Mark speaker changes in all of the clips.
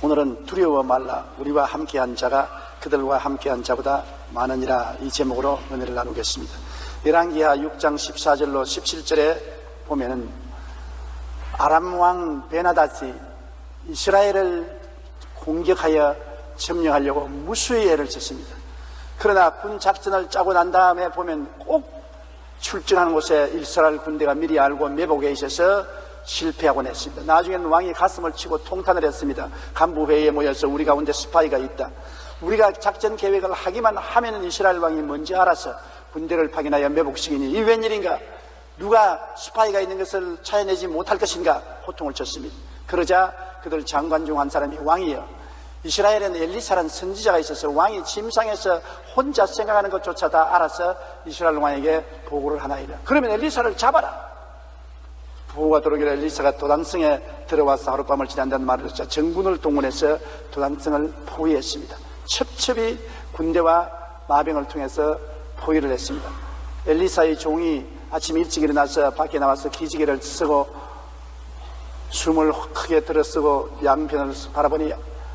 Speaker 1: 오늘은 두려워 말라 우리와 함께한 자가 그들과 함께한 자보다 많으니라, 이 제목으로 은혜를 나누겠습니다. 열왕기하 6장 14절로 17절에 보면은 아람 왕 베나닷이 이스라엘을 공격하여 점령하려고 무수히 애를 썼습니다. 그러나 군 작전을 짜고 난 다음에 보면 꼭 출정하는 곳에 이스라엘 군대가 미리 알고 매복해 있어서 실패하곤 했습니다. 나중에는 왕이 가슴을 치고 통탄을 했습니다. 간부회의에 모여서 우리 가운데 스파이가 있다, 우리가 작전 계획을 하기만 하면은 이스라엘 왕이 뭔지 알아서 군대를 파견하여 매복시키니 이 웬일인가, 누가 스파이가 있는 것을 찾아내지 못할 것인가 호통을 쳤습니다. 그러자 그들 장관 중 한 사람이 왕이여, 이스라엘에는 엘리사라는 선지자가 있어서 왕이 침상에서 혼자 생각하는 것조차 다 알아서 이스라엘 왕에게 보고를 하나이다. 그러면 엘리사를 잡아라. 보고가 들어오기를 엘리사가 도단성에 들어와서 하룻밤을 지낸다는 말을 듣자 정군을 동원해서 도단성을 포위했습니다. 첩첩이 군대와 마병을 통해서 포위를 했습니다. 엘리사의 종이 아침 일찍 일어나서 밖에 나와서 기지개를 쓰고 숨을 크게 들어쓰고 양편을 바라보니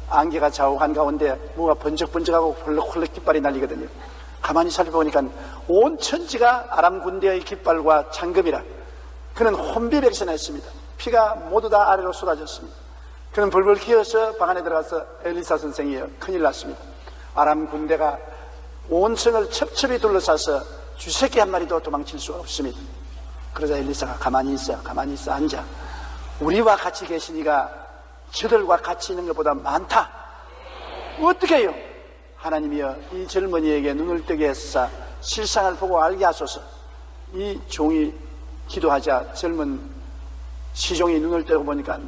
Speaker 1: 안개가 좌우 한가운데 뭐가 번쩍번쩍하고 홀럭홀럭 깃발이 날리거든요. 가만히 살펴보니까 온 천지가 아람 군대의 깃발과 장금이라. 그는 혼비백산했습니다. 피가 모두 다 아래로 쏟아졌습니다. 그는 벌벌 기어서 방 안에 들어가서 엘리사 선생이여, 큰일 났습니다. 아람 군대가 온 성을 첩첩이 둘러싸서 쥐새끼 한 마리도 도망칠 수 없습니다. 그러자 엘리사가 가만히 있어 앉아. 우리와 같이 계시니가 저들과 같이 있는 것보다 많다. 어떻게 해요? 하나님이여, 이 젊은이에게 눈을 뜨게 해서 실상을 보고 알게 하소서. 이 종이 기도하자 젊은 시종이 눈을 뜨고 보니까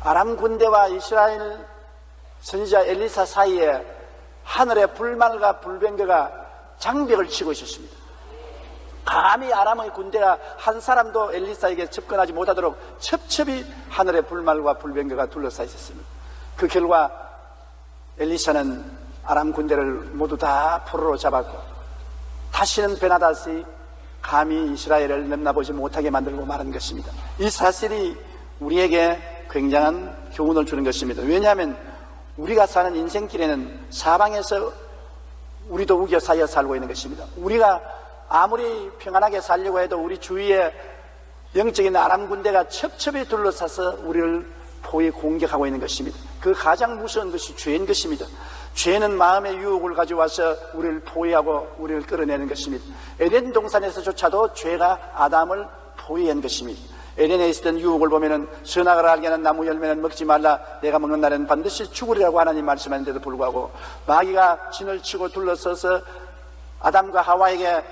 Speaker 1: 아람 군대와 이스라엘 선지자 엘리사 사이에 하늘의 불말과 불병거가 장벽을 치고 있었습니다. 감히 아람의 군대가 한 사람도 엘리사에게 접근하지 못하도록 첩첩이 하늘의 불말과 불병거가 둘러싸여 있었습니다. 그 결과 엘리사는 아람 군대를 모두 다 포로로 잡았고 다시는 베나닷이 감히 이스라엘을 넘나보지 못하게 만들고 말한 것입니다. 이 사실이 우리에게 굉장한 교훈을 주는 것입니다. 왜냐하면 우리가 사는 인생길에는 사방에서 우리도 우겨 쌓여 살고 있는 것입니다. 우리가 아무리 평안하게 살려고 해도 우리 주위에 영적인 아람 군대가 첩첩이 둘러싸서 우리를 포위 공격하고 있는 것입니다. 그 가장 무서운 것이 죄인 것입니다. 죄는 마음의 유혹을 가져와서 우리를 포위하고 우리를 끌어내는 것입니다. 에덴 동산에서조차도 죄가 아담을 포위한 것입니다. 에덴에 있었던 유혹을 보면은 선악을 알게 하는 나무 열매는 먹지 말라, 내가 먹는 날에는 반드시 죽으리라고 하나님 말씀하는데도 불구하고 마귀가 진을 치고 둘러서서 아담과 하와에게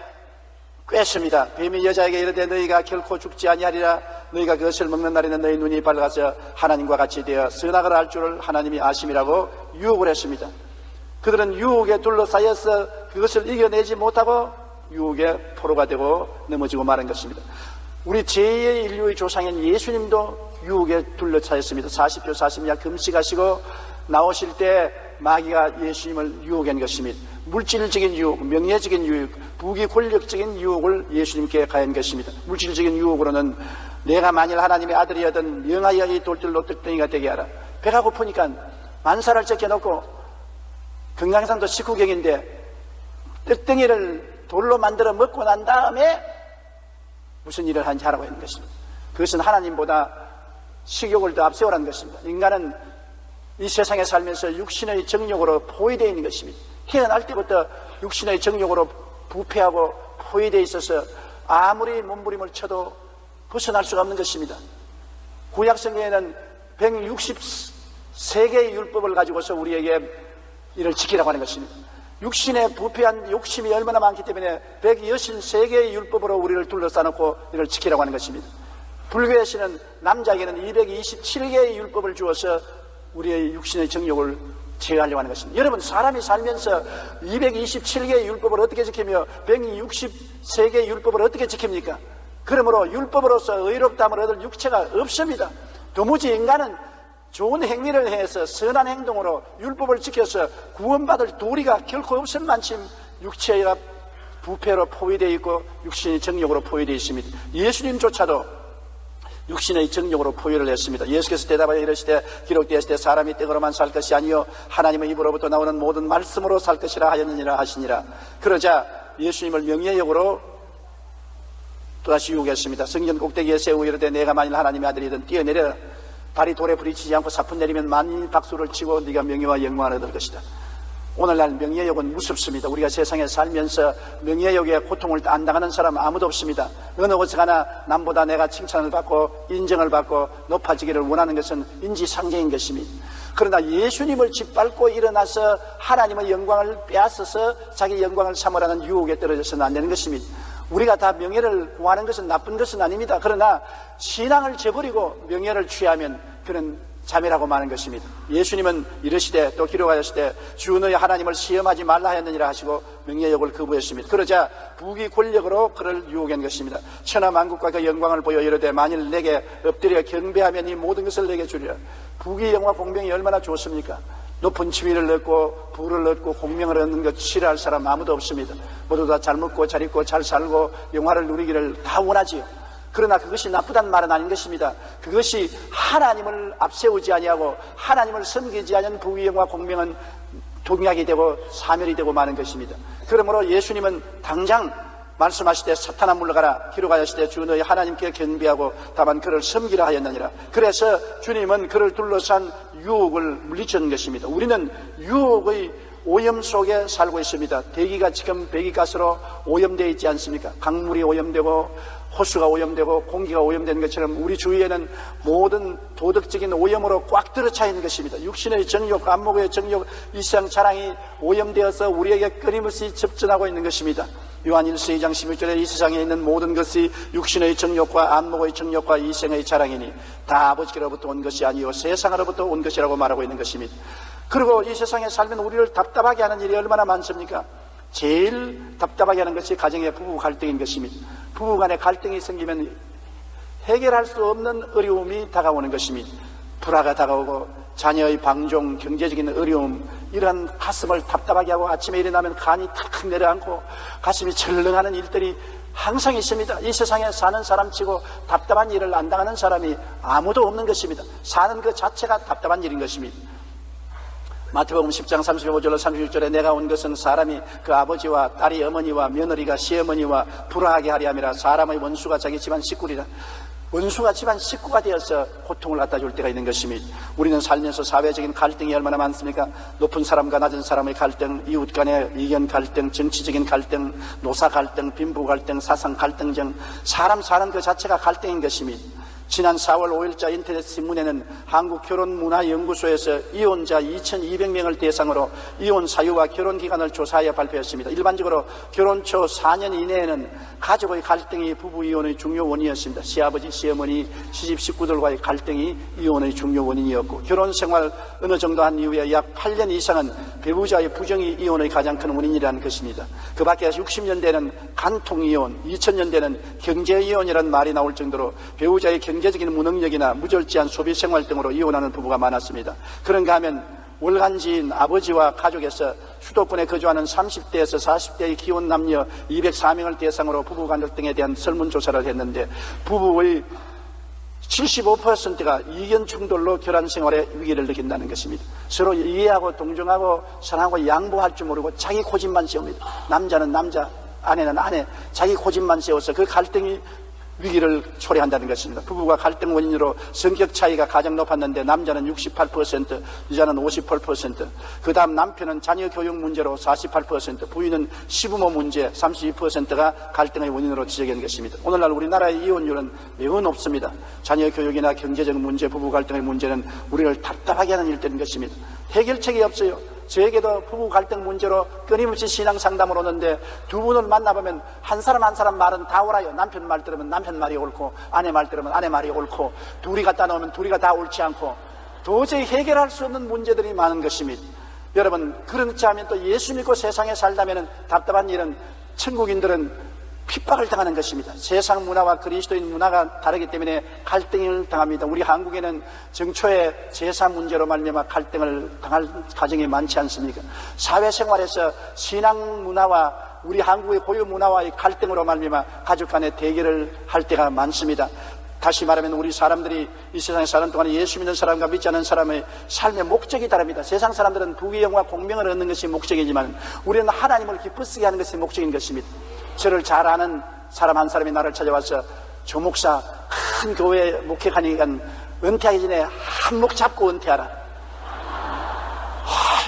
Speaker 1: 꿰습니다. 뱀이 여자에게 이르되 너희가 결코 죽지 아니하리라, 너희가 그것을 먹는 날에는 너희 눈이 밝아서 하나님과 같이 되어 선악을 알 줄을 하나님이 아심이라고 유혹을 했습니다. 그들은 유혹에 둘러싸여서 그것을 이겨내지 못하고 유혹의 포로가 되고 넘어지고 마는 것입니다. 우리 제2의 인류의 조상인 예수님도 유혹에 둘러싸였습니다. 40조 40야 금식하시고 나오실 때 마귀가 예수님을 유혹한 것입니다. 물질적인 유혹, 명예적인 유혹, 부귀 권력적인 유혹을 예수님께 가한 것입니다. 물질적인 유혹으로는 내가 만일 하나님의 아들이었던 명하여 이 돌들로 떡덩이가 되게 하라. 배가 고프니까 만사를 제껴놓고 금강산도 식후경인데 떡덩이를 돌로 만들어 먹고 난 다음에 무슨 일을 하는지 하라고 하는 것입니다. 그것은 하나님보다 식욕을 더 앞세우라는 것입니다. 인간은 이 세상에 살면서 육신의 정욕으로 포위되어 있는 것입니다. 태어날 때부터 육신의 정욕으로 부패하고 포위되어 있어서 아무리 몸부림을 쳐도 벗어날 수가 없는 것입니다. 구약성경에는 163개의 율법을 가지고서 우리에게 이를 지키라고 하는 것입니다. 육신에 부패한 욕심이 얼마나 많기 때문에 163개의 율법으로 우리를 둘러싸놓고 이를 지키라고 하는 것입니다. 불교에서는 남자에게는 227개의 율법을 주어서 우리의 육신의 정욕을 제어하려고 하는 것입니다. 여러분, 사람이 살면서 227개의 율법을 어떻게 지키며 163개의 율법을 어떻게 지킵니까? 그러므로 율법으로서 의롭다함을 얻을 육체가 없습니다. 도무지 인간은 좋은 행위를 해서 선한 행동으로 율법을 지켜서 구원받을 도리가 결코 없을 만큼 육체가 부패로 포위되어 있고 육신이 정욕으로 포위되어 있습니다. 예수님조차도 육신의 정욕으로 포효를 했습니다. 예수께서 대답하여 이르시되 기록되었을 때 사람이 떡으로만 살 것이 아니요 하나님의 입으로부터 나오는 모든 말씀으로 살 것이라 하였느니라 하시니라. 그러자 예수님을 명예욕으로 또다시 유혹했습니다. 성전 꼭대기에 세우고 이르되 내가 만일 하나님의 아들이든 뛰어내려 발이 돌에 부딪히지 않고 사푼 내리면 만일 박수를 치고 네가 명예와 영광을 얻을 것이다. 오늘날 명예욕은 무섭습니다. 우리가 세상에 살면서 명예욕의 고통을 안 당하는 사람 아무도 없습니다. 어느 곳에 가나 남보다 내가 칭찬을 받고 인정을 받고 높아지기를 원하는 것은 인지상정인 것입니다. 그러나 예수님을 짓밟고 일어나서 하나님의 영광을 빼앗아서 자기 영광을 삼으라는 유혹에 떨어져서는 안 되는 것입니다. 우리가 다 명예를 구하는 것은 나쁜 것은 아닙니다. 그러나 신앙을 저버리고 명예를 취하면 그는 자멸하고 마는 것입니다. 예수님은 이르시되 또 기록하였으되 주 너희 하나님을 시험하지 말라 하였느니라 하시고 명예욕을 거부했습니다. 그러자 부귀 권력으로 그를 유혹한 것입니다. 천하 만국과 그 영광을 보여 이르되 만일 내게 엎드려 경배하면 이 모든 것을 내게 주리라. 부귀 영화 공명이 얼마나 좋습니까? 높은 지위를 얻고 부를 얻고 공명을 얻는 것 싫어할 사람 아무도 없습니다. 모두 다 잘 먹고 잘 입고 잘 살고 영화를 누리기를 다 원하지요. 그러나 그것이 나쁘단 말은 아닌 것입니다. 그것이 하나님을 앞세우지 아니하고 하나님을 섬기지 않은 부귀 영화 공명은 동약이 되고 사멸이 되고 마는 것입니다. 그러므로 예수님은 당장 말씀하시되 사탄아 물러가라 기록하였으되 주 너희 하나님께 경배하고 다만 그를 섬기라 하였느니라. 그래서 주님은 그를 둘러싼 유혹을 물리치는 것입니다. 우리는 유혹의 오염 속에 살고 있습니다. 대기가 지금 배기가스로 오염되어 있지 않습니까? 강물이 오염되고 호수가 오염되고 공기가 오염되는 것처럼 우리 주위에는 모든 도덕적인 오염으로 꽉 들어차 있는 것입니다. 육신의 정욕, 안목의 정욕, 이상 자랑이 오염되어서 우리에게 끊임없이 접전하고 있는 것입니다. 요한 1서 2장 16절에 이 세상에 있는 모든 것이 육신의 정욕과 안목의 정욕과 이생의 자랑이니 다 아버지께로부터 온 것이 아니요 세상으로부터 온 것이라고 말하고 있는 것입니다. 그리고 이 세상에 살면 우리를 답답하게 하는 일이 얼마나 많습니까? 제일 답답하게 하는 것이 가정의 부부 갈등인 것입니다. 부부 간의 갈등이 생기면 해결할 수 없는 어려움이 다가오는 것입니다. 불화가 다가오고 자녀의 방종, 경제적인 어려움, 이러한 가슴을 답답하게 하고 아침에 일어나면 간이 탁 내려앉고 가슴이 철렁하는 일들이 항상 있습니다. 이 세상에 사는 사람치고 답답한 일을 안 당하는 사람이 아무도 없는 것입니다. 사는 그 자체가 답답한 일인 것입니다. 마태복음 10장 35절로 36절에 내가 온 것은 사람이 그 아버지와 딸이 어머니와 며느리가 시어머니와 불화하게 하려 함이라. 사람의 원수가 자기 집안 식구리라. 원수가 집안 식구가 되어서 고통을 갖다 줄 때가 있는 것입니다. 우리는 살면서 사회적인 갈등이 얼마나 많습니까? 높은 사람과 낮은 사람의 갈등, 이웃 간의 의견 갈등, 정치적인 갈등, 노사 갈등, 빈부 갈등, 사상 갈등 등 사람 사는 그 자체가 갈등인 것입니다. 지난 4월 5일자 인터넷 신문에는 한국결혼문화연구소에서 이혼자 2,200명을 대상으로 이혼 사유와 결혼 기간을 조사하여 발표했습니다. 일반적으로 결혼 초 4년 이내에는 가족의 갈등이 부부 이혼의 중요 원인이었습니다. 시아버지, 시어머니, 시집 식구들과의 갈등이 이혼의 중요 원인이었고, 결혼 생활 어느 정도 한 이후에 약 8년 이상은 배우자의 부정이 이혼의 가장 큰 원인이라는 것입니다. 그 밖에 60년대는 간통이혼, 2000년대는 경제이혼이라는 말이 나올 정도로 배우자의 경제적인 무능력이나 무절제한 소비생활 등으로 이혼하는 부부가 많았습니다. 그런가 하면 월간지인 아버지와 가족에서 수도권에 거주하는 30대에서 40대의 기혼 남녀 204명을 대상으로 부부 갈등에 대한 설문조사를 했는데 부부의 75%가 이견 충돌로 결혼 생활에 위기를 느낀다는 것입니다. 서로 이해하고 동정하고 사랑하고 양보할 줄 모르고 자기 고집만 세웁니다. 남자는 남자, 아내는 아내, 자기 고집만 세워서 그 갈등이 위기를 초래한다는 것입니다. 부부가 갈등 원인으로 성격 차이가 가장 높았는데 남자는 68%, 여자는 58%, 그 다음 남편은 자녀 교육 문제로 48%, 부인은 시부모 문제 32%가 갈등의 원인으로 지적된 것입니다. 오늘날 우리나라의 이혼율은 매우 높습니다. 자녀 교육이나 경제적 문제, 부부 갈등의 문제는 우리를 답답하게 하는 일들인 것입니다. 해결책이 없어요. 저에게도 부부 갈등 문제로 끊임없이 신앙 상담을 오는데 두 분을 만나보면 한 사람 한 사람 말은 다 옳아요. 남편 말 들으면 남편 말이 옳고 아내 말 들으면 아내 말이 옳고 둘이 갖다 놓으면 둘이가 다 옳지 않고 도저히 해결할 수 없는 문제들이 많은 것입니다. 여러분, 그렇지 않으면 또 예수 믿고 세상에 살다면 답답한 일은 천국인들은 핍박을 당하는 것입니다. 세상 문화와 그리스도인 문화가 다르기 때문에 갈등을 당합니다. 우리 한국에는 정초에 제사 문제로 말미암아 갈등을 당할 가정이 많지 않습니까? 사회생활에서 신앙 문화와 우리 한국의 고유 문화와의 갈등으로 말미암아 가족 간의 대결을 할 때가 많습니다. 다시 말하면 우리 사람들이 이 세상에 사는 동안에 예수 믿는 사람과 믿지 않는 사람의 삶의 목적이 다릅니다. 세상 사람들은 부귀영화 공명을 얻는 것이 목적이지만 우리는 하나님을 기쁘시게 하는 것이 목적인 것입니다. 저를 잘 아는 사람 한 사람이 나를 찾아와서 조 목사, 큰 교회에 목회하니까 은퇴하기 전에 한몫 잡고 은퇴하라.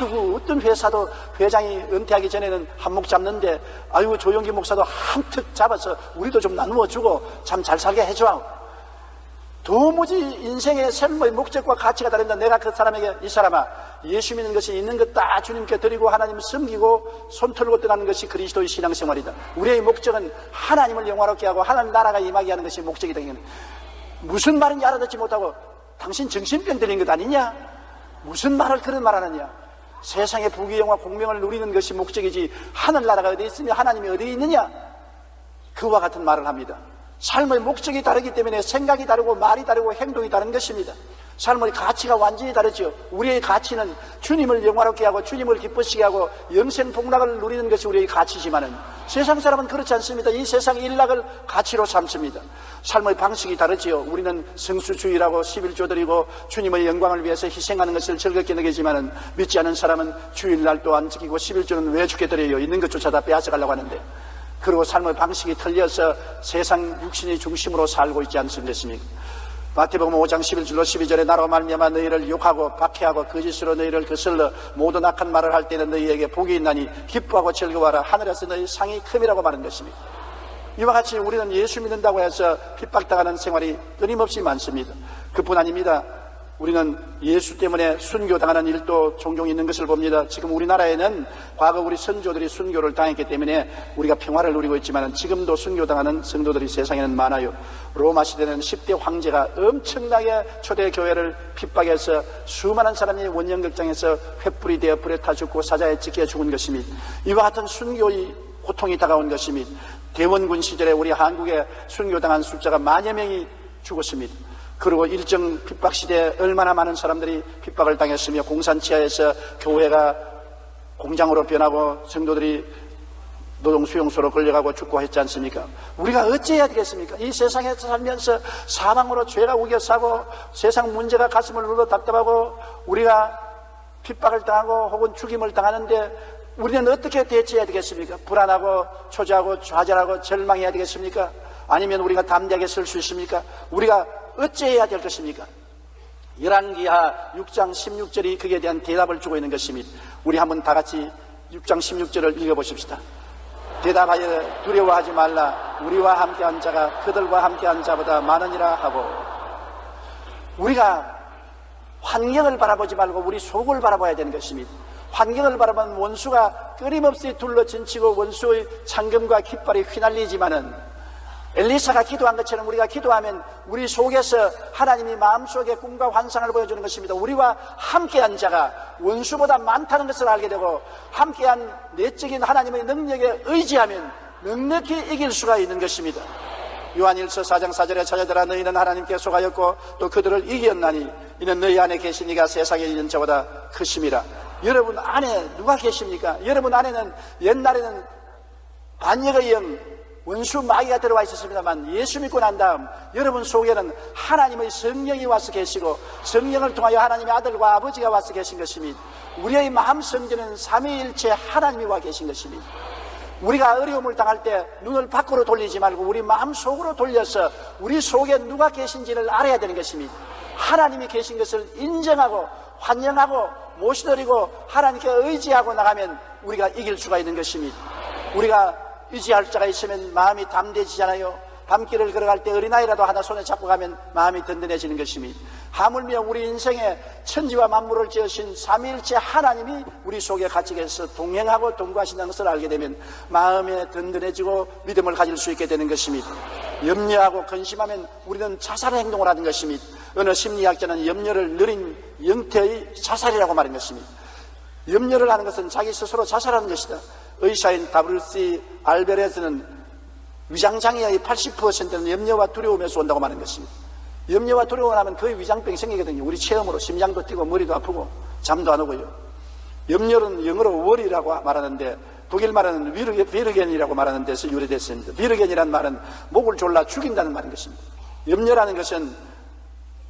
Speaker 1: 아이고, 어떤 회사도 회장이 은퇴하기 전에는 한몫 잡는데, 아이고, 조용기 목사도 한턱 잡아서 우리도 좀 나누어 주고 참 잘 살게 해줘. 도무지 인생의 삶의 목적과 가치가 다릅니다. 내가 그 사람에게, 이 사람아, 예수 믿는 것이 있는 것 다 주님께 드리고 하나님 섬기고 손 털고 떠나는 것이 그리스도의 신앙생활이다. 우리의 목적은 하나님을 영화롭게 하고 하나님 나라가 임하게 하는 것이 목적이다. 무슨 말인지 알아듣지 못하고 당신 정신병 들린 것 아니냐? 무슨 말을 그런 말 하느냐? 세상의 부귀영화 공명을 누리는 것이 목적이지 하늘나라가 어디 있으며 하나님이 어디 있느냐? 그와 같은 말을 합니다. 삶의 목적이 다르기 때문에 생각이 다르고 말이 다르고 행동이 다른 것입니다. 삶의 가치가 완전히 다르죠. 우리의 가치는 주님을 영화롭게 하고 주님을 기쁘시게 하고 영생 복락을 누리는 것이 우리의 가치지만은 세상 사람은 그렇지 않습니다. 이 세상 일락을 가치로 삼습니다. 삶의 방식이 다르지요. 우리는 성수주의라고 11조 드리고 주님의 영광을 위해서 희생하는 것을 즐겁게 느끼지만은 믿지 않은 사람은 주일날도 안 지키고 11조는 왜 주게 드려요? 있는 것조차 다 빼앗아가려고 하는데, 그리고 삶의 방식이 틀려서 세상 육신의 중심으로 살고 있지 않습니까? 마태복음 5장 11절로 12절에 나로 말미암아 너희를 욕하고 박해하고 거짓으로 너희를 거슬러 모든 악한 말을 할 때는 너희에게 복이 있나니 기뻐하고 즐거워하라. 하늘에서 너희 상이 큼이라고 말한 것입니다. 이와 같이 우리는 예수 믿는다고 해서 핍박당하는 생활이 끊임없이 많습니다. 그뿐 아닙니다. 우리는 예수 때문에 순교당하는 일도 종종 있는 것을 봅니다. 지금 우리나라에는 과거 우리 선조들이 순교를 당했기 때문에 우리가 평화를 누리고 있지만 지금도 순교당하는 성도들이 세상에는 많아요. 로마 시대는 10대 황제가 엄청나게 초대교회를 핍박해서 수많은 사람이 원형극장에서 횃불이 되어 불에 타 죽고 사자에 찢겨 죽은 것입니다. 이와 같은 순교의 고통이 다가온 것입니다. 대원군 시절에 우리 한국에 순교당한 숫자가 만여 명이 죽었습니다. 그리고 일정 핍박 시대에 얼마나 많은 사람들이 핍박을 당했으며 공산치하에서 교회가 공장으로 변하고 성도들이 노동수용소로 끌려가고 죽고 했지 않습니까? 우리가 어찌해야 되겠습니까? 이 세상에서 살면서 사망으로 죄가 우겨싸고 세상 문제가 가슴을 눌러 답답하고 우리가 핍박을 당하고 혹은 죽임을 당하는데 우리는 어떻게 대처해야 되겠습니까? 불안하고 초조하고 좌절하고 절망해야 되겠습니까? 아니면 우리가 담대하게 설 수 있습니까? 우리가 어찌해야 될 것입니까? 열왕기하 6장 16절이 거기에 대한 대답을 주고 있는 것입니다. 우리 한번 다 같이 6장 16절을 읽어보십시다. 대답하여 두려워하지 말라. 우리와 함께한 자가 그들과 함께한 자보다 많으니라 하고, 우리가 환경을 바라보지 말고 우리 속을 바라봐야 되는 것입니다. 환경을 바라보면 원수가 끊임없이 둘러진치고 원수의 창금과 깃발이 휘날리지만은 엘리사가 기도한 것처럼 우리가 기도하면 우리 속에서 하나님이 마음속에 꿈과 환상을 보여주는 것입니다. 우리와 함께한 자가 원수보다 많다는 것을 알게 되고 함께한 내적인 하나님의 능력에 의지하면 넉넉히 이길 수가 있는 것입니다. 요한일서 4장 4절에 자녀들아 너희는 하나님께 속하였고 또 그들을 이겼나니 이는 너희 안에 계신 이가 세상에 있는 자보다 크심이라. 여러분 안에 누가 계십니까? 여러분 안에는 옛날에는 반역의 영 원수 마귀가 들어와 있었습니다만 예수 믿고 난 다음 여러분 속에는 하나님의 성령이 와서 계시고 성령을 통하여 하나님의 아들과 아버지가 와서 계신 것입니다. 우리의 마음 성전은 삼위일체 하나님이 와 계신 것입니다. 우리가 어려움을 당할 때 눈을 밖으로 돌리지 말고 우리 마음 속으로 돌려서 우리 속에 누가 계신지를 알아야 되는 것입니다. 하나님이 계신 것을 인정하고 환영하고 모시드리고 하나님께 의지하고 나가면 우리가 이길 수가 있는 것입니다. 우리가 의지할 자가 있으면 마음이 담대해지잖아요. 밤길을 걸어갈 때 어린아이라도 하나 손에 잡고 가면 마음이 든든해지는 것입니다. 하물며 우리 인생에 천지와 만물을 지으신 삼위일체 하나님이 우리 속에 같이 계셔서 동행하고 동거하신다는 것을 알게 되면 마음에 든든해지고 믿음을 가질 수 있게 되는 것입니다. 염려하고 근심하면 우리는 자살의 행동을 하는 것입니다. 어느 심리학자는 염려를 느린 영태의 자살이라고 말한 것입니다. 염려를 하는 것은 자기 스스로 자살하는 것이다. 의사인 WC 알베레스는 위장장애의 80%는 염려와 두려움에서 온다고 말하는 것입니다. 염려와 두려움을 하면 거의 위장병이 생기거든요. 우리 체험으로 심장도 뛰고 머리도 아프고 잠도 안 오고요. 염려는 영어로 worry라고 말하는데 독일 말은 비르겐이라고 말하는 데서 유래됐습니다. 비르겐이란 말은 목을 졸라 죽인다는 말인 것입니다. 염려라는 것은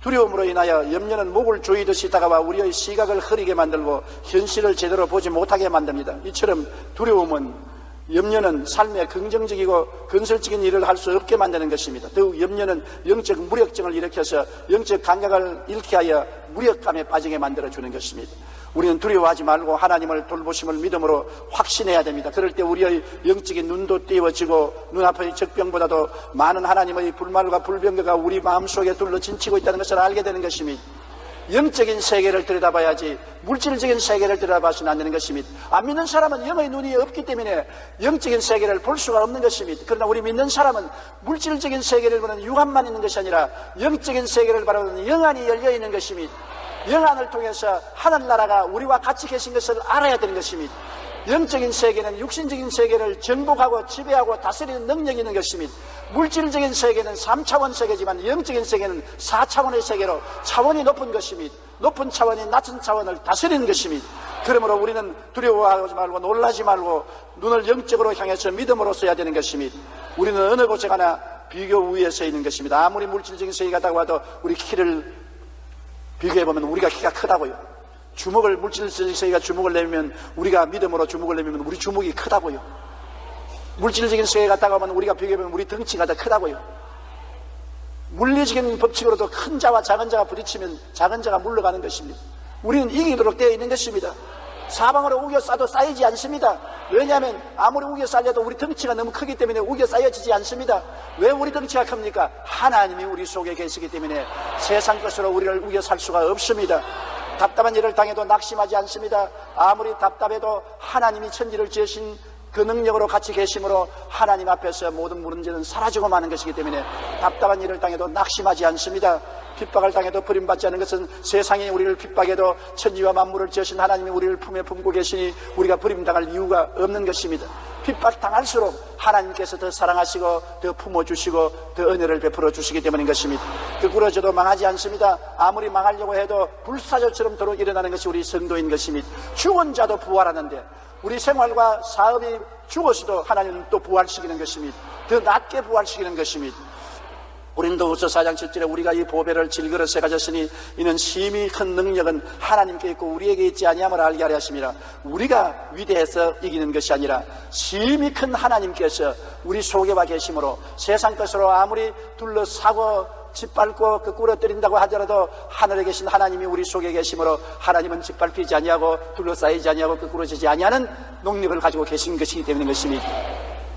Speaker 1: 두려움으로 인하여 염려는 목을 조이듯이 다가와 우리의 시각을 흐리게 만들고 현실을 제대로 보지 못하게 만듭니다. 이처럼 두려움은 염려는 삶에 긍정적이고 건설적인 일을 할 수 없게 만드는 것입니다. 더욱 염려는 영적 무력증을 일으켜서 영적 감각을 잃게 하여 무력감에 빠지게 만들어주는 것입니다. 우리는 두려워하지 말고 하나님을 돌보심을 믿음으로 확신해야 됩니다. 그럴 때 우리의 영적인 눈도 띄워지고 눈앞의 적병보다도 많은 하나님의 불말과 불병거가 우리 마음속에 둘러 진치고 있다는 것을 알게 되는 것입니다. 영적인 세계를 들여다봐야지 물질적인 세계를 들여다봐서는 안 되는 것입니다. 안 믿는 사람은 영의 눈이 없기 때문에 영적인 세계를 볼 수가 없는 것입니다. 그러나 우리 믿는 사람은 물질적인 세계를 보는 육안만 있는 것이 아니라 영적인 세계를 바라보는 영안이 열려 있는 것입니다. 영안을 통해서 하늘나라가 우리와 같이 계신 것을 알아야 되는 것입니다. 영적인 세계는 육신적인 세계를 정복하고 지배하고 다스리는 능력이 있는 것입니다. 물질적인 세계는 3차원 세계지만 영적인 세계는 4차원의 세계로 차원이 높은 것입니다. 높은 차원이 낮은 차원을 다스리는 것입니다. 그러므로 우리는 두려워하지 말고 놀라지 말고 눈을 영적으로 향해서 믿음으로 써야 되는 것입니다. 우리는 어느 곳에 가나 비교 위에 서 있는 것입니다. 아무리 물질적인 세계가 다고 해도 우리 키를 비교해보면 우리가 키가 크다고요. 주먹을 물질적인 세계가 주먹을 내면 우리가 믿음으로 주먹을 내면 우리 주먹이 크다고요. 물질적인 세계가 다가오면 우리가 비교해보면 우리 덩치가 더 크다고요. 물리적인 법칙으로도 큰 자와 작은 자가 부딪히면 작은 자가 물러가는 것입니다. 우리는 이기도록 되어 있는 것입니다. 사방으로 우겨 싸도 쌓이지 않습니다. 왜냐하면 아무리 우겨 쌓여도 우리 덩치가 너무 크기 때문에 우겨 쌓여지지 않습니다. 왜 우리 덩치가 큽니까? 하나님이 우리 속에 계시기 때문에 세상 것으로 우리를 우겨 살 수가 없습니다. 답답한 일을 당해도 낙심하지 않습니다. 아무리 답답해도 하나님이 천지를 지으신 그 능력으로 같이 계심으로 하나님 앞에서 모든 문제는 사라지고 마는 것이기 때문에 답답한 일을 당해도 낙심하지 않습니다. 핍박을 당해도 버림받지 않는 것은 세상이 우리를 핍박해도 천지와 만물을 지으신 하나님이 우리를 품에 품고 계시니 우리가 버림당할 이유가 없는 것입니다. 핍박당할수록 하나님께서 더 사랑하시고 더 품어주시고 더 은혜를 베풀어 주시기 때문인 것입니다. 거꾸러져도 망하지 않습니다. 아무리 망하려고 해도 불사조처럼 도로 일어나는 것이 우리 성도인 것입니다. 죽은 자도 부활하는데 우리 생활과 사업이 죽어서도 하나님은 또 부활시키는 것입니다. 더 낮게 부활시키는 것입니다. 고린도후서 4장 7절에 우리가 이 보배를 질그릇에 가졌으니 이는 심히 큰 능력은 하나님께 있고 우리에게 있지 아니함을 알게 하려 하심이라. 우리가 위대해서 이기는 것이 아니라 심히 큰 하나님께서 우리 속에 와 계심으로 세상 것으로 아무리 둘러싸고 짓밟고 끄꾸러뜨린다고 하더라도 하늘에 계신 하나님이 우리 속에 계심으로 하나님은 짓밟히지 아니하고 둘러싸이지 아니하고 끄꾸러지지 아니하는 능력을 가지고 계신 것이기 때문인 것입니다.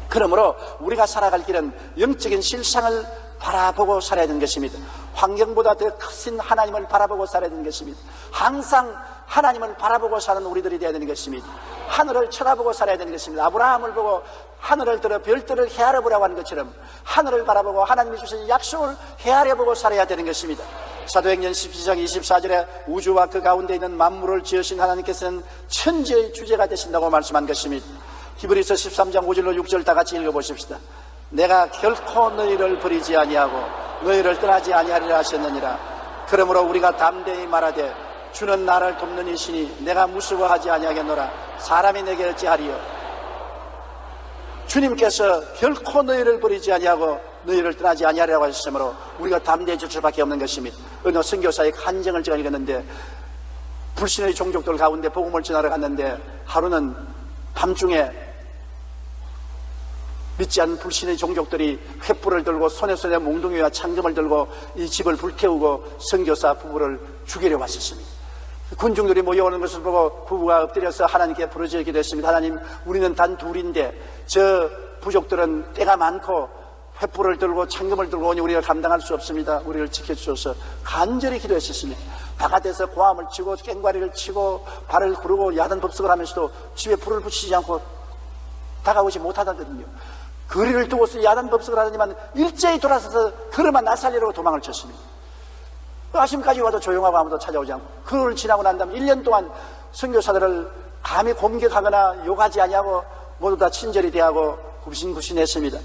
Speaker 1: 그러므로 우리가 살아갈 길은 영적인 실상을 바라보고 살아야 되는 것입니다. 환경보다 더 크신 하나님을 바라보고 살아야 되는 것입니다. 항상 하나님을 바라보고 사는 우리들이 되어야 되는 것입니다. 하늘을 쳐다보고 살아야 되는 것입니다. 아브라함을 보고 하늘을 들어 별들을 헤아려 보라고 하는 것처럼 하늘을 바라보고 하나님이 주신 약속을 헤아려 보고 살아야 되는 것입니다. 사도행전 12장 24절에 우주와 그 가운데 있는 만물을 지으신 하나님께서는 천지의 주제가 되신다고 말씀한 것입니다. 히브리서 13장 5절로 6절 다 같이 읽어보십시다. 내가 결코 너희를 버리지 아니하고 너희를 떠나지 아니하리라 하셨느니라. 그러므로 우리가 담대히 말하되 주는 나를 돕는 이시니 내가 무수거하지 아니하겠노라. 사람이 내게 어찌하리요. 주님께서 결코 너희를 버리지 아니하고 너희를 떠나지 아니하리라고 하셨으므로 우리가 담대해질 수밖에 없는 것입니다. 어느 선교사의 간증을 제가 읽었는데 불신의 종족들 가운데 복음을 전하러 갔는데 하루는 밤중에 믿지 않는 불신의 종족들이 횃불을 들고 손에 몽둥이와 창검을 들고 이 집을 불태우고 선교사 부부를 죽이려 왔었습니다. 군중들이 모여오는 것을 보고 부부가 엎드려서 하나님께 부르짖게 됐습니다. 하나님, 우리는 단 둘인데 저 부족들은 때가 많고 횃불을 들고 창검을 들고 오니 우리가 감당할 수 없습니다. 우리를 지켜주셔서 간절히 기도했었습니다. 바깥에서 고함을 치고 꽹과리를 치고 발을 구르고 야단 법석을 하면서도 집에 불을 붙이지 않고 다가오지 못하다거든요. 거리를 두고서 야단 법석을 하더니만 일제히 돌아서서 걸어만 나살리려고 도망을 쳤습니다. 아침까지 와도 조용하고 아무도 찾아오지 않고 그걸 지나고 난 다음 1년 동안 선교사들을 감히 공격하거나 욕하지 아니하고 모두 다 친절히 대하고 굽신굽신했습니다.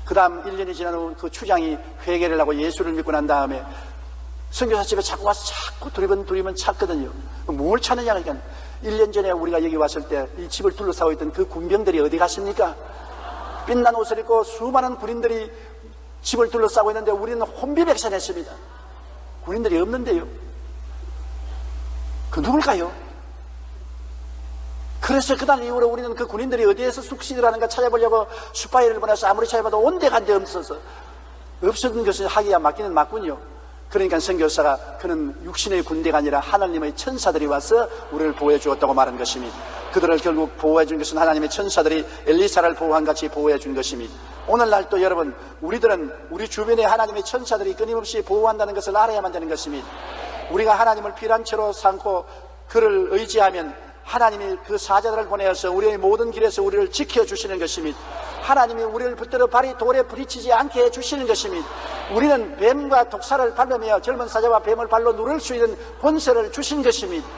Speaker 1: 그 다음 1년이 지난 후 그 추장이 회개를 하고 예수를 믿고 난 다음에 선교사 집에 자꾸 와서 자꾸 두리번 찾거든요. 뭘 찾느냐 그러니까 1년 전에 우리가 여기 왔을 때 이 집을 둘러싸고 있던 그 군병들이 어디 갔습니까? 빛난 옷을 입고 수많은 군인들이 집을 둘러싸고 있는데 우리는 혼비백산했습니다. 군인들이 없는데요. 그 누굴까요? 그래서 그날 이후로 우리는 그 군인들이 어디에서 숙식을 하는가 찾아보려고 슈파이를 보내서 아무리 찾아봐도 온데간데 없어서 없었던 것은 하기야 맞기는 맞군요. 그러니까 선교사가 그는 육신의 군대가 아니라 하나님의 천사들이 와서 우리를 보호해 주었다고 말한 것입니다. 그들을 결국 보호해 준 것은 하나님의 천사들이 엘리사를 보호한 같이 보호해 준 것입니다. 오늘날 또 여러분, 우리들은 우리 주변에 하나님의 천사들이 끊임없이 보호한다는 것을 알아야만 되는 것입니다. 우리가 하나님을 피난처로 삼고 그를 의지하면 하나님이 그 사자들을 보내어서 우리의 모든 길에서 우리를 지켜주시는 것입니다. 하나님이 우리를 붙들어 발이 돌에 부딪히지 않게 해주시는 것입니다. 우리는 뱀과 독사를 밟으며 젊은 사자와 뱀을 발로 누를 수 있는 권세를 주신 것입니다.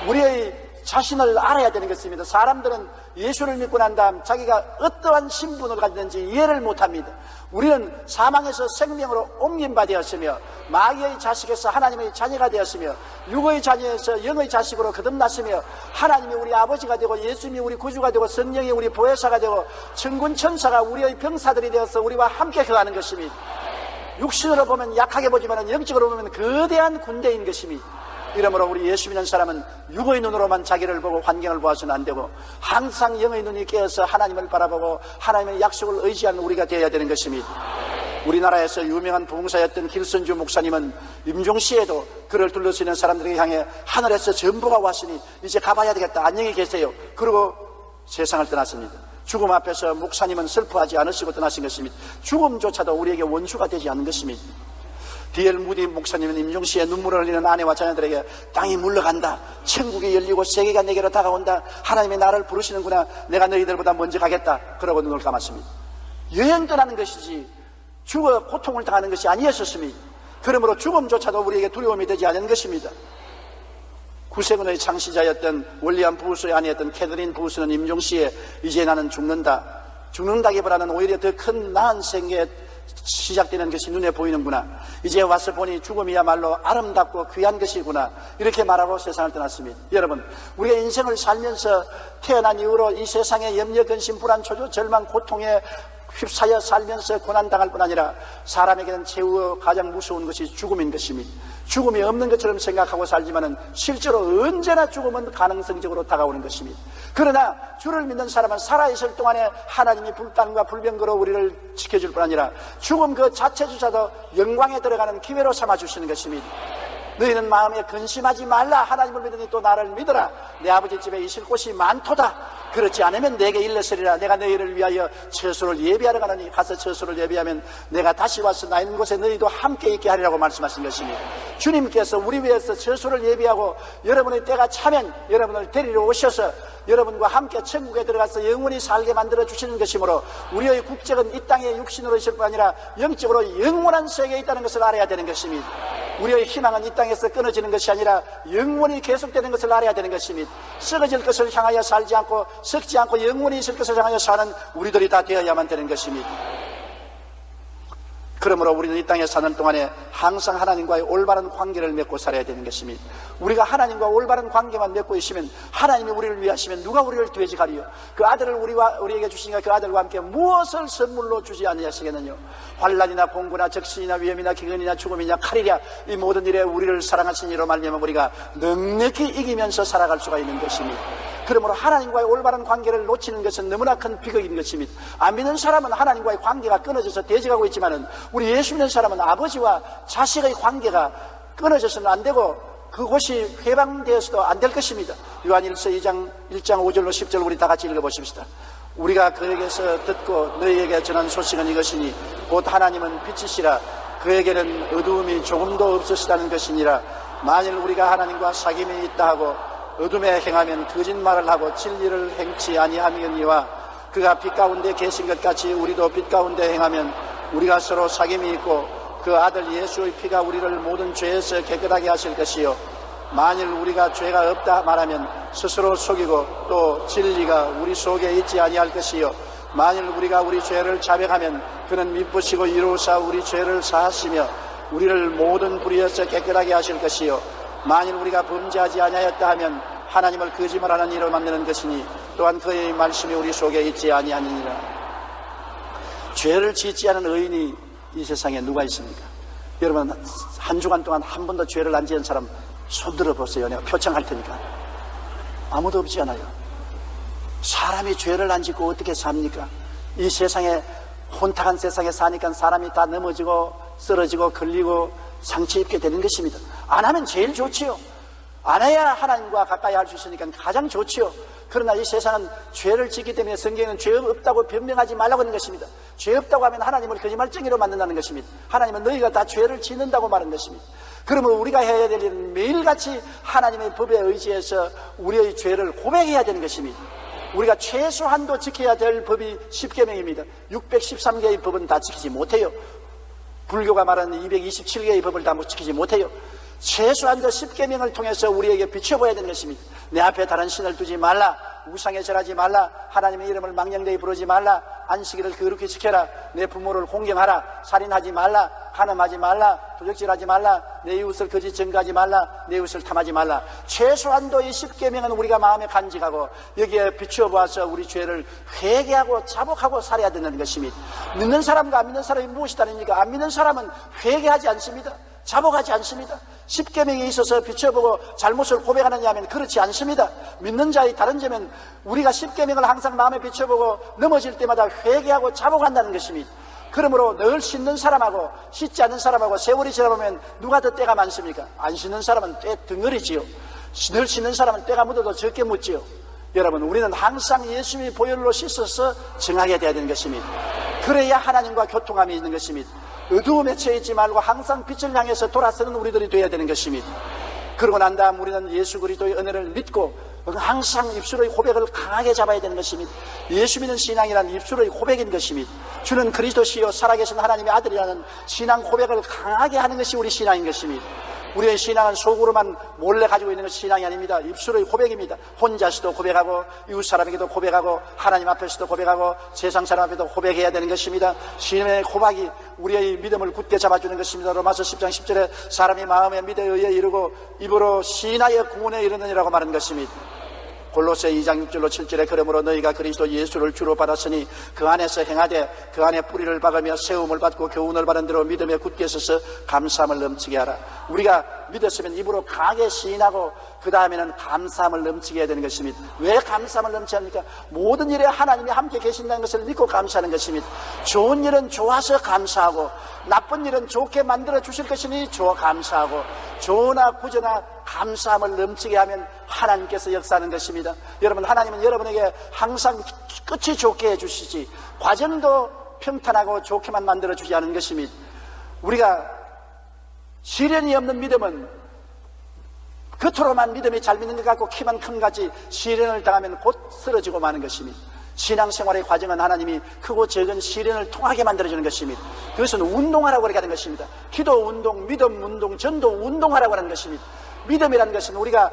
Speaker 1: 우리의 자신을 알아야 되는 것입니다. 사람들은 예수를 믿고 난 다음 자기가 어떠한 신분을 가졌는지 이해를 못합니다. 우리는 사망에서 생명으로 옮긴 바 되었으며 마귀의 자식에서 하나님의 자녀가 되었으며 육의 자녀에서 영의 자식으로 거듭났으며 하나님이 우리 아버지가 되고 예수님이 우리 구주가 되고 성령이 우리 보혜사가 되고 천군 천사가 우리의 병사들이 되어서 우리와 함께 거하는 것입니다. 육신으로 보면 약하게 보지만 영적으로 보면 거대한 군대인 것입니다. 이러므로 우리 예수 믿는 사람은 육의 눈으로만 자기를 보고 환경을 보아서는 안 되고 항상 영의 눈이 깨어서 하나님을 바라보고 하나님의 약속을 의지하는 우리가 되어야 되는 것입니다. 우리나라에서 유명한 부흥사였던 길선주 목사님은 임종시에도 그를 둘러쓰는 사람들에게 향해 하늘에서 전보가 왔으니 이제 가봐야 되겠다, 안녕히 계세요, 그러고 세상을 떠났습니다. 죽음 앞에서 목사님은 슬퍼하지 않으시고 떠나신 것입니다. 죽음조차도 우리에게 원수가 되지 않는 것입니다. D.L. 무디 목사님은 임종시에 눈물을 흘리는 아내와 자녀들에게 땅이 물러간다, 천국이 열리고 세계가 내게로 다가온다, 하나님이 나를 부르시는구나, 내가 너희들보다 먼저 가겠다, 그러고 눈을 감았습니다. 여행 떠나는 것이지 죽어 고통을 당하는 것이 아니었습니다. 그러므로 죽음조차도 우리에게 두려움이 되지 않은 것입니다. 구세군의 창시자였던 월리엄 부우스의 아내였던 캐더린 부우스는 임종시에 이제 나는 죽는다기보다는 오히려 더 큰 나은 생에 시작되는 것이 눈에 보이는구나, 이제 와서 보니 죽음이야말로 아름답고 귀한 것이구나, 이렇게 말하고 세상을 떠났습니다. 여러분, 우리가 인생을 살면서 태어난 이후로 이 세상에 염려, 근심, 불안, 초조, 절망, 고통에 휩싸여 살면서 고난당할 뿐 아니라 사람에게는 최후 가장 무서운 것이 죽음인 것입니다. 죽음이 없는 것처럼 생각하고 살지만은 실제로 언제나 죽음은 가능성적으로 다가오는 것입니다. 그러나 주를 믿는 사람은 살아있을 동안에 하나님이 불단과 불병거로 우리를 지켜줄 뿐 아니라 죽음 그 자체조차도 영광에 들어가는 기회로 삼아주시는 것입니다. 너희는 마음에 근심하지 말라, 하나님을 믿으니 또 나를 믿어라, 내 아버지 집에 있을 곳이 많도다, 그렇지 않으면 내게 일렀으리라, 내가 너희를 위하여 처소를 예비하러 가느니 가서 처소를 예비하면 내가 다시 와서 나 있는 곳에 너희도 함께 있게 하리라고 말씀하신 것입니다. 주님께서 우리 위해서 처소를 예비하고 여러분의 때가 차면 여러분을 데리러 오셔서 여러분과 함께 천국에 들어가서 영원히 살게 만들어 주시는 것이므로 우리의 국적은 이 땅에 육신으로 있을 뿐 아니라 영적으로 영원한 세계에 있다는 것을 알아야 되는 것입니다. 우리의 희망은 이 땅에서 끊어지는 것이 아니라 영원히 계속되는 것을 알아야 되는 것입니다. 썩어질 것을 향하여 살지 않고 썩지 않고 영원히 있을 것을 향하여 사는 우리들이 다 되어야만 되는 것입니다. 그러므로 우리는 이 땅에 사는 동안에 항상 하나님과의 올바른 관계를 맺고 살아야 되는 것입니다. 우리가 하나님과 올바른 관계만 맺고 있으면, 하나님이 우리를 위하시면 누가 우리를 돼지가리요? 그 아들을 우리에게 주시니까 그 아들과 함께 무엇을 선물로 주지 아니하시겠느냐? 환난이나 공고나 적신이나 위험이나 기근이나 죽음이나 칼이랴, 이 모든 일에 우리를 사랑하신 이로 말미암아 우리가 넉넉히 이기면서 살아갈 수가 있는 것입니다. 그러므로 하나님과의 올바른 관계를 놓치는 것은 너무나 큰 비극인 것입니다. 안 믿는 사람은 하나님과의 관계가 끊어져서 돼지가고 있지만은 우리 예수 믿는 사람은 아버지와 자식의 관계가 끊어져서는 안 되고 그곳이 회방되어서도 안 될 것입니다. 요한일서 1장 5절로 10절 우리 다 같이 읽어보십시다. 우리가 그에게서 듣고 너희에게 전한 소식은 이것이니 곧 하나님은 빛이시라, 그에게는 어두움이 조금도 없으시다는 것이니라. 만일 우리가 하나님과 사귐이 있다 하고 어둠에 행하면 거짓말을 하고 진리를 행치 아니하느니와 그가 빛 가운데 계신 것 같이 우리도 빛 가운데 행하면 우리가 서로 사귐이 있고 그 아들 예수의 피가 우리를 모든 죄에서 깨끗하게 하실 것이요, 만일 우리가 죄가 없다 말하면 스스로 속이고 또 진리가 우리 속에 있지 아니할 것이요, 만일 우리가 우리 죄를 자백하면 그는 미쁘시고 이루사 우리 죄를 사하시며 우리를 모든 불의에서 깨끗하게 하실 것이요, 만일 우리가 범죄하지 아니하였다 하면 하나님을 거짓말하는 이로 만드는 것이니 또한 그의 말씀이 우리 속에 있지 아니하느니라. 죄를 짓지 않은 의인이 이 세상에 누가 있습니까? 여러분, 한 주간 동안 한 번도 죄를 안 지은 사람 손 들어보세요. 내가 표창할 테니까. 아무도 없지 않아요. 사람이 죄를 안 짓고 어떻게 삽니까? 이 세상에, 혼탁한 세상에 사니까 사람이 다 넘어지고 쓰러지고 걸리고 상처 입게 되는 것입니다. 안 하면 제일 좋지요. 안 해야 하나님과 가까이 할 수 있으니까 가장 좋지요. 그러나 이 세상은 죄를 짓기 때문에 성경에는 죄 없다고 변명하지 말라고 하는 것입니다. 죄 없다고 하면 하나님을 거짓말쟁이로 만든다는 것입니다. 하나님은 너희가 다 죄를 짓는다고 말하는 것입니다. 그러면 우리가 해야 될 일은 매일같이 하나님의 법에 의지해서 우리의 죄를 고백해야 되는 것입니다. 우리가 최소한도 지켜야 될 법이 10계명입니다. 613개의 법은 다 지키지 못해요. 불교가 말하는 227개의 법을 다 지키지 못해요. 최소한도 10계명을 통해서 우리에게 비춰보여야 되는 것입니다. 내 앞에 다른 신을 두지 말라, 우상에 절하지 말라, 하나님의 이름을 망령되이 부르지 말라, 안식일을 거룩히 지켜라, 내 부모를 공경하라, 살인하지 말라, 간음하지 말라, 도적질하지 말라, 내 이웃을 거짓 증거하지 말라, 내 이웃을 탐하지 말라. 최소한도 이 10계명은 우리가 마음에 간직하고 여기에 비춰보아서 우리 죄를 회개하고 자복하고 살아야 되는 것입니다. 믿는 사람과 안 믿는 사람이 무엇이 다릅니까? 안 믿는 사람은 회개하지 않습니다. 자복하지 않습니다. 10계명에 있어서 비춰보고 잘못을 고백하느냐 하면 그렇지 않습니다. 믿는 자의 다른 점은 우리가 10계명을 항상 마음에 비춰보고 넘어질 때마다 회개하고 자복한다는 것입니다. 그러므로 늘 씻는 사람하고 씻지 않는 사람하고 세월이 지나보면 누가 더 때가 많습니까? 안 씻는 사람은 때 덩어리지요. 늘 씻는 사람은 때가 묻어도 적게 묻지요. 여러분, 우리는 항상 예수님의 보혈로 씻어서 정하게 되어야 되는 것입니다. 그래야 하나님과 교통함이 있는 것입니다. 어두움에 처해 있지 말고 항상 빛을 향해서 돌아서는 우리들이 되어야 되는 것입니다. 그러고 난 다음 우리는 예수 그리스도의 은혜를 믿고 항상 입술의 고백을 강하게 잡아야 되는 것입니다. 예수 믿는 신앙이란 입술의 고백인 것입니다. 주는 그리스도시요 살아계신 하나님의 아들이라는 신앙 고백을 강하게 하는 것이 우리 신앙인 것입니다. 우리의 신앙은 속으로만 몰래 가지고 있는 것이 신앙이 아닙니다. 입술의 고백입니다. 혼자서도 고백하고 이웃 사람에게도 고백하고 하나님 앞에서도 고백하고 세상 사람 앞에도 고백해야 되는 것입니다. 신앙의 고백이 우리의 믿음을 굳게 잡아주는 것입니다. 로마서 10장 10절에 사람이 마음에 믿어 의에 이르고 입으로 신하여 구원에 이르느니라고 말한 것입니다. 골로새 2장 6절로 7절에 그러므로 너희가 그리스도 예수를 주로 받았으니 그 안에서 행하되 그 안에 뿌리를 박으며 세움을 받고 교훈을 받은 대로 믿음에 굳게 서서 감사함을 넘치게 하라. 우리가 믿었으면 입으로 강하게 시인하고 그 다음에는 감사함을 넘치게 해야 되는 것입니다. 왜 감사함을 넘치게 합니까? 모든 일에 하나님이 함께 계신다는 것을 믿고 감사하는 것입니다. 좋은 일은 좋아서 감사하고 나쁜 일은 좋게 만들어 주실 것이니 감사하고 좋으나 구저나 감사함을 넘치게 하면 하나님께서 역사하는 것입니다. 여러분, 하나님은 여러분에게 항상 끝이 좋게 해주시지 과정도 평탄하고 좋게만 만들어 주지 않은 것입니다. 우리가 시련이 없는 믿음은 겉으로만 믿음이 잘 믿는 것 같고 키만 큰 같이 시련을 당하면 곧 쓰러지고 마는 것입니다. 신앙생활의 과정은 하나님이 크고 적은 시련을 통하게 만들어주는 것입니다. 그것은 운동하라고 하는 것입니다. 기도 운동, 믿음 운동, 전도 운동하라고 하는 것입니다. 믿음이라는 것은 우리가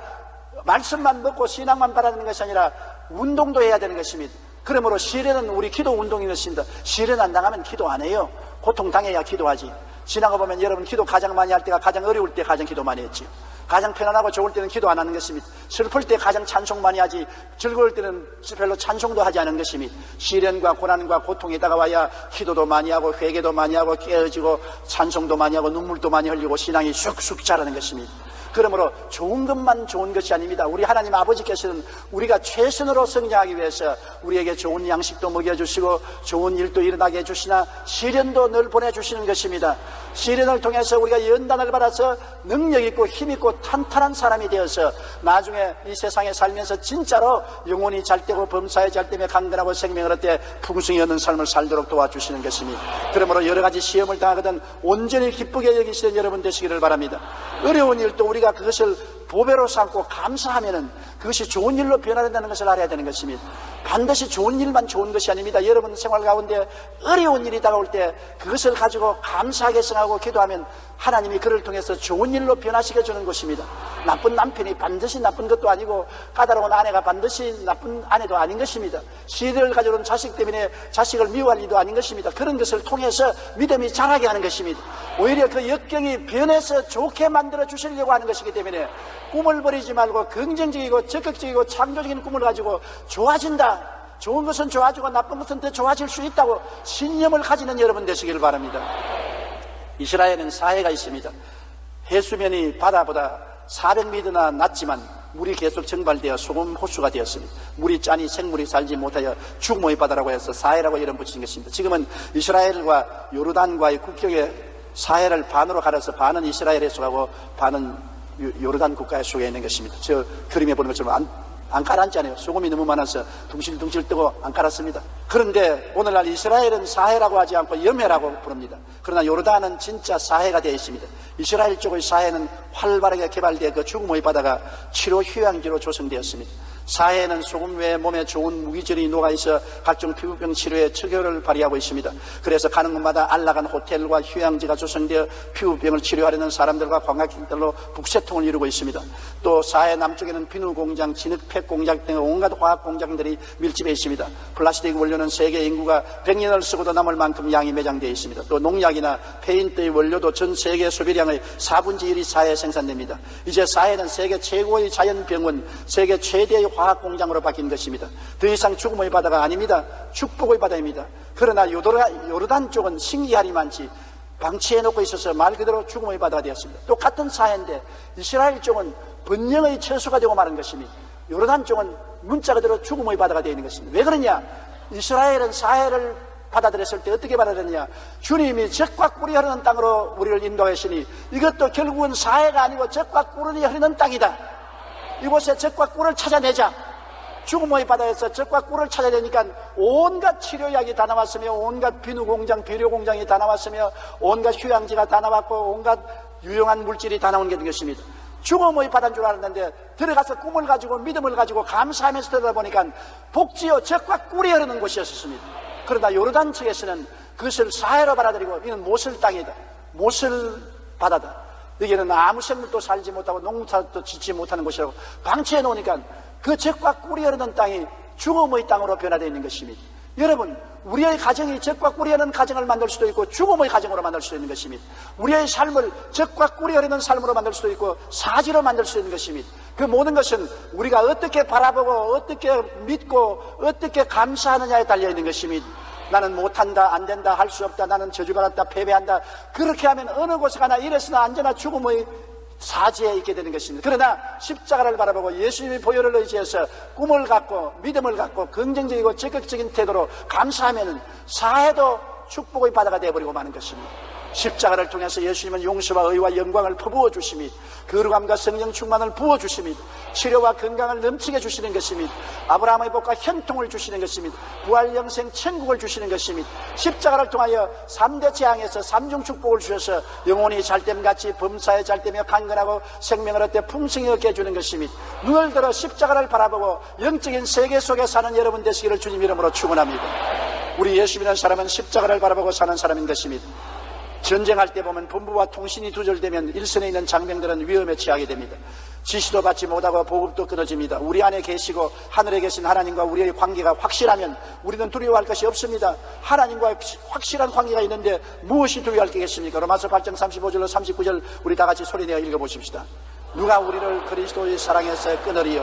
Speaker 1: 말씀만 먹고 신앙만 바라는 것이 아니라 운동도 해야 되는 것입니다. 그러므로 시련은 우리 기도 운동인 것입니다. 시련 안 당하면 기도 안 해요. 고통 당해야 기도하지. 지나가 보면 여러분 기도 가장 많이 할 때가 가장 어려울 때 가장 기도 많이 했지요. 가장 편안하고 좋을 때는 기도 안 하는 것입니다. 슬플 때 가장 찬송 많이 하지 즐거울 때는 별로 찬송도 하지 않은 것입니다. 시련과 고난과 고통이 다가와야 기도도 많이 하고 회개도 많이 하고 깨어지고 찬송도 많이 하고 눈물도 많이 흘리고 신앙이 쑥쑥 자라는 것입니다. 그러므로 좋은 것만 좋은 것이 아닙니다. 우리 하나님 아버지께서는 우리가 최선으로 성장하기 위해서 우리에게 좋은 양식도 먹여주시고 좋은 일도 일어나게 해주시나 시련도 늘 보내주시는 것입니다. 시련을 통해서 우리가 연단을 받아서 능력있고 힘있고 탄탄한 사람이 되어서 나중에 이 세상에 살면서 진짜로 영혼이 잘되고 범사에 잘되며 강건하고 생명을 얻되 풍성히 얻는 삶을 살도록 도와주시는 것입니다. 그러므로 여러 가지 시험을 당하거든 온전히 기쁘게 여기시는 여러분 되시기를 바랍니다. 어려운 일도 우리가 그것을 보배로 삼고 감사하면은 그것이 좋은 일로 변화된다는 것을 알아야 되는 것입니다. 반드시 좋은 일만 좋은 것이 아닙니다. 여러분 생활 가운데 어려운 일이 다가올 때 그것을 가지고 감사하게 생각하고 기도하면 하나님이 그를 통해서 좋은 일로 변화시켜 주는 것입니다. 나쁜 남편이 반드시 나쁜 것도 아니고 까다로운 아내가 반드시 나쁜 아내도 아닌 것입니다. 시련을 가져온 자식 때문에 자식을 미워할 일도 아닌 것입니다. 그런 것을 통해서 믿음이 자라게 하는 것입니다. 오히려 그 역경이 변해서 좋게 만들어 주시려고 하는 것이기 때문에 꿈을 버리지 말고 긍정적이고 적극적이고 창조적인 꿈을 가지고 좋아진다, 좋은 것은 좋아지고 나쁜 것은 더 좋아질 수 있다고 신념을 가지는 여러분 되시기를 바랍니다. 이스라엘은 사해가 있습니다. 해수면이 바다보다 400m나 낮지만 물이 계속 증발되어 소금 호수가 되었습니다. 물이 짜니 생물이 살지 못하여 죽음의 바다라고 해서 사해라고 이름 붙인 것입니다. 지금은 이스라엘과 요르단과의 국경에 사해를 반으로 가려서 반은 이스라엘에 속하고 반은 요르단 국가에 속해 있는 것입니다. 저 그림에 보는 것처럼 안 깔았잖아요. 소금이 너무 많아서 둥실둥실 뜨고 안 깔았습니다. 그런데 오늘날 이스라엘은 사해라고 하지 않고 염해라고 부릅니다. 그러나 요르단은 진짜 사해가 되어 있습니다. 이스라엘 쪽의 사해는 활발하게 개발되어 그 죽음의 바다가 치료 휴양지로 조성되었습니다. 사해는 소금 외에 몸에 좋은 무기질이 녹아있어 각종 피부병 치료에 척효를 발휘하고 있습니다. 그래서 가는 곳마다 안락한 호텔과 휴양지가 조성되어 피부병을 치료하려는 사람들과 관광객들로 북새통을 이루고 있습니다. 또 사해 남쪽에는 비누 공장, 진흙팩 공장 등 온갖 화학 공장들이 밀집해 있습니다. 플라스틱 원료는 세계 인구가 100년을 쓰고도 남을 만큼 양이 매장되어 있습니다. 또 농약이나 페인트의 원료도 전 세계 소비량의 4분의 1이 사해에 생산됩니다. 이제 사해는 세계 최고의 자연병원, 세계 최대의 화학공장으로 바뀐 것입니다. 더 이상 죽음의 바다가 아닙니다. 축복의 바다입니다. 그러나 요르단 쪽은 신기하리만치 방치해놓고 있어서 말 그대로 죽음의 바다가 되었습니다. 똑같은 사해인데 이스라엘 쪽은 번영의 처소가 되고 마는 것입니다. 요르단 쪽은 문자 그대로 죽음의 바다가 되어 있는 것입니다. 왜 그러냐? 이스라엘은 사해를 받아들였을 때 어떻게 받아들였냐? 주님이 젖과 꿀이 흐르는 땅으로 우리를 인도하시니 이것도 결국은 사해가 아니고 젖과 꿀이 흐르는 땅이다. 이곳에 젖과 꿀을 찾아내자. 죽음의 바다에서 젖과 꿀을 찾아내니까 온갖 치료약이 다 나왔으며 온갖 비누공장, 비료공장이 다 나왔으며 온갖 휴양지가 다 나왔고 온갖 유용한 물질이 다 나온 게 된 것입니다. 죽음의 바다인 줄 알았는데 들어가서 꿈을 가지고 믿음을 가지고 감사하면서 들여다보니까 복지요 젖과 꿀이 흐르는 곳이었습니다. 그러나 요르단 측에서는 그것을 사해로 받아들이고 이는 모슬 땅이다. 모슬 바다다. 여기는 아무 생물도 살지 못하고 농사도 짓지 못하는 곳이라고 방치해 놓으니까 그 젖과 꿀이 흐르는 땅이 죽음의 땅으로 변화되어 있는 것입니다. 여러분, 우리의 가정이 젖과 꿀이 흐르는 가정을 만들 수도 있고 죽음의 가정으로 만들 수 있는 것입니다. 우리의 삶을 젖과 꿀이 흐르는 삶으로 만들 수도 있고 사지로 만들 수 있는 것입니다. 그 모든 것은 우리가 어떻게 바라보고 어떻게 믿고 어떻게 감사하느냐에 달려 있는 것입니다. 나는 못한다, 안 된다, 할 수 없다, 나는 저주받았다, 패배한다. 그렇게 하면 어느 곳에 가나 이래서나 언제나 죽음의 사지에 있게 되는 것입니다. 그러나 십자가를 바라보고 예수님의 보혈을 의지해서 꿈을 갖고 믿음을 갖고 긍정적이고 적극적인 태도로 감사하면 사해도 축복의 바다가 되어버리고 마는 것입니다. 십자가를 통해서 예수님은 용서와 의와 영광을 퍼부어 주심이, 거룩함과 성령 충만을 부어 주심이, 치료와 건강을 넘치게 주시는 것입니다. 아브라함의 복과 형통을 주시는 것입니다. 부활 영생 천국을 주시는 것입니다. 십자가를 통하여 3대 재앙에서 3중 축복을 주셔서 영혼이 잘됨같이 범사에 잘되며 강건하고 생명을 얻되 풍성히 얻게 해주는 것입니다. 눈을 들어 십자가를 바라보고 영적인 세계 속에 사는 여러분 되시기를 주님 이름으로 축원합니다. 우리 예수 믿는 사람은 십자가를 바라보고 사는 사람인 것입니다. 전쟁할 때 보면 본부와 통신이 두절되면 일선에 있는 장병들은 위험에 처하게 됩니다. 지시도 받지 못하고 보급도 끊어집니다. 우리 안에 계시고 하늘에 계신 하나님과 우리의 관계가 확실하면 우리는 두려워할 것이 없습니다. 하나님과 확실한 관계가 있는데 무엇이 두려워할 게 있겠습니까? 로마서 8장 35절로 39절 우리 다 같이 소리내어 읽어보십시다. 누가 우리를 그리스도의 사랑에서 끊으리요?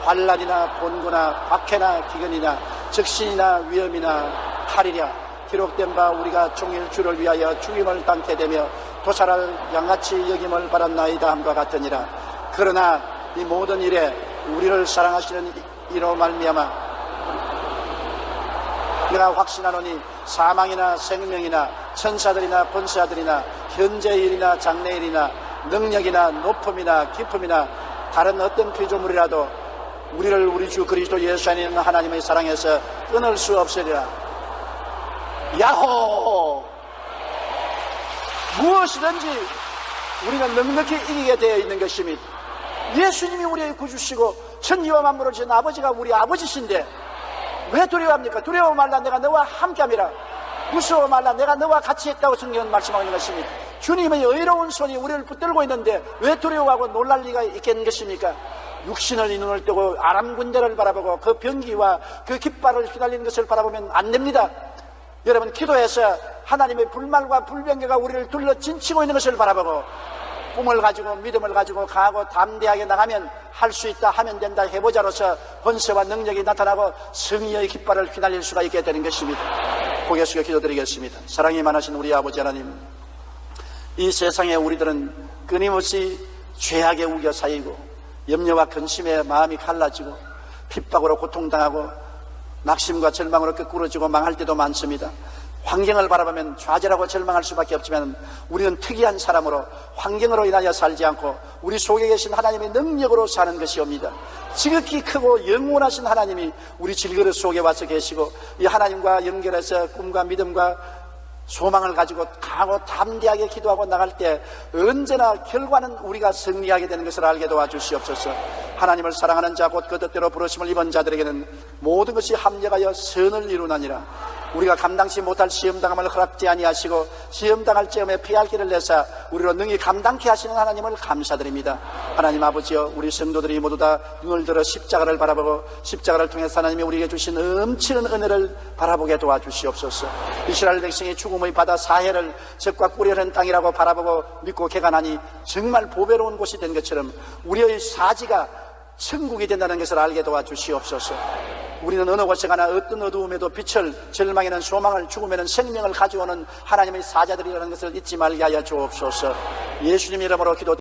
Speaker 1: 환난이나 곤고나 박해나 기근이나 적신이나 위험이나 칼이랴. 기록된 바 우리가 종일 주를 위하여 죽임을 당케 되며 도살할 양같이 여김을 받았나이다 함과 같으니라. 그러나 이 모든 일에 우리를 사랑하시는 이로 말미암아 내가 확신하노니 사망이나 생명이나 천사들이나 권세자들이나 현재의 일이나 장래의 일이나 능력이나 높음이나 깊음이나 다른 어떤 피조물이라도 우리를 우리 주 그리스도 예수 안에 있는 하나님의 사랑에서 끊을 수 없으리라. 야호! 무엇이든지 우리는 넉넉히 이기게 되어 있는 것입니다. 예수님이 우리의 구주시고 천지와 만물을 지은 아버지가 우리 아버지신데 왜 두려워합니까? 두려워 말라, 내가 너와 함께함이라. 무서워 말라, 내가 너와 같이 있다고 성경은 말씀하고 있는 것입니다. 주님의 의로운 손이 우리를 붙들고 있는데 왜 두려워하고 놀랄 리가 있겠는 것입니까? 육신을 이 눈을 뜨고 아람 군대를 바라보고 그 병기와 그 깃발을 휘날리는 것을 바라보면 안 됩니다. 여러분, 기도해서 하나님의 불말과 불병거가 우리를 둘러 진치고 있는 것을 바라보고 꿈을 가지고 믿음을 가지고 강하고 담대하게 나가면 할 수 있다, 하면 된다, 해보자로서 권세와 능력이 나타나고 승리의 깃발을 휘날릴 수가 있게 되는 것입니다. 고개 숙여 기도드리겠습니다. 사랑이 많으신 우리 아버지 하나님, 이 세상에 우리들은 끊임없이 죄악에 우겨 쌓이고 염려와 근심에 마음이 갈라지고 핍박으로 고통당하고 낙심과 절망으로 끄꾸러지고 망할 때도 많습니다. 환경을 바라보면 좌절하고 절망할 수밖에 없지만 우리는 특이한 사람으로 환경으로 인하여 살지 않고 우리 속에 계신 하나님의 능력으로 사는 것이옵니다. 지극히 크고 영원하신 하나님이 우리 질그릇 속에 와서 계시고 이 하나님과 연결해서 꿈과 믿음과 소망을 가지고 강하고 담대하게 기도하고 나갈 때 언제나 결과는 우리가 승리하게 되는 것을 알게 도와주시옵소서. 하나님을 사랑하는 자 곧 그 뜻대로 부르심을 입은 자들에게는 모든 것이 합력하여 선을 이루나니라. 우리가 감당치 못할 시험당함을 허락지 아니하시고 시험당할 즈음에 피할 길을 내사 우리로 능히 감당케 하시는 하나님을 감사드립니다. 하나님 아버지여, 우리 성도들이 모두 다 눈을 들어 십자가를 바라보고 십자가를 통해서 하나님이 우리에게 주신 넘치는 은혜를 바라보게 도와주시옵소서. 이스라엘 백성이 죽음의 바다 사해를 적과 꿀이 흐르는 땅이라고 바라보고 믿고 개간하니 정말 보배로운 곳이 된 것처럼 우리의 사지가 천국이 된다는 것을 알게 도와주시옵소서. 우리는 어느 곳에 가나 어떤 어두움에도 빛을, 절망에는 소망을, 죽음에는 생명을 가져오는 하나님의 사자들이라는 것을 잊지 말게 하여 주옵소서. 예수님 이름으로 기도